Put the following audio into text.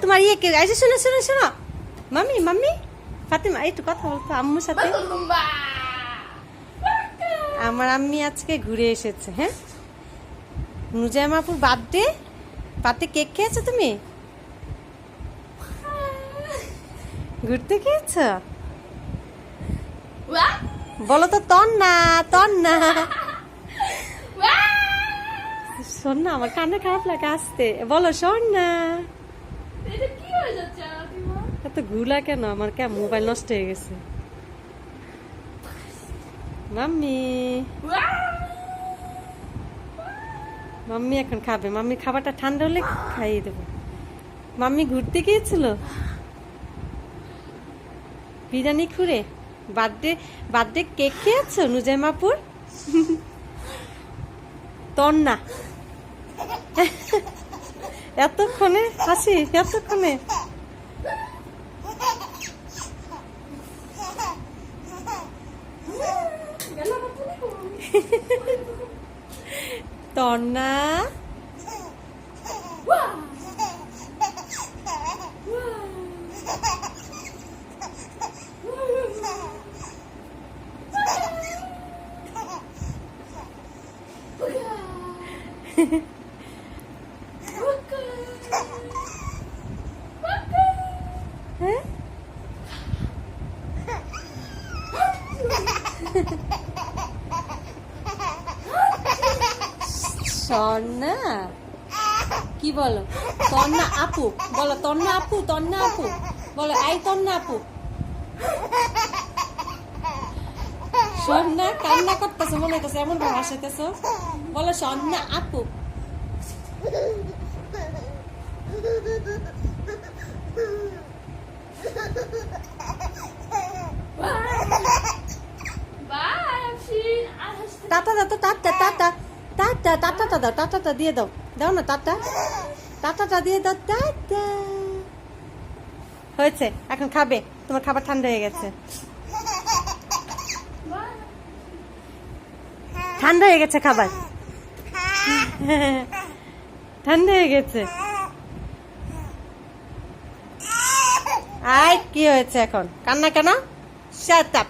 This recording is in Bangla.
তোমার ইয়ে কে এসে শোনো শোনো শোনো মাম্মি মাম্মি ফাতিমা একটু কথা বলতো আম্মুর সাথে। আমার আম্মি আজকে ঘুরে এসেছে। হ্যাঁ, নুজাইমাপুর বার্থডে কেক খেয়েছো তুমি? ঘুরতে খেয়েছো? বলো তো তন্না তন্না। শোন না, আমার কানে খারাপ লাগে আসতে। বলো শোন না। এত ঘুলা কেন? আমার কে মোবাইল নষ্ট হয়ে গেছে। মাম্মি মাম্মি এখন খাবে। মাম্মি খাবারটা ঠান্ডা হলে খাইয়ে দেবো। মাম্মি ঘুরতে গিয়েছিল বিরিয়ানি খুঁড়ে। বার্থডে কেক খেয়েছো নুজাইমাপুর? তন্না এতক্ষণে হাসি, এতক্ষণে তন্না হ্যাঁ তন্না কি বলো? তন্না আপু বলো। তন্না আপু তন্না আপু বলো। এই তন্না আপু সন্না কান্না করতেছো মনে হইতেছে, এমন ভাবে হাসাইতেছো। বলো সন্না আপু। টাটা দাও তো, টাটা টাটা টাটা টাটাটা দাও, টাটাটা দিয়ে দাও। দাও না টাটা, টাটাটা দিয়ে দাও। টাটা হয়েছে, এখন খাবে। তোমার খাবার ঠান্ডা হয়ে গেছে। ঠান্ডা হয়ে গেছে খাবার, ঠান্ডা হয়ে গেছে। আয় কি হয়েছে এখন? কান্না কেন? Shut up.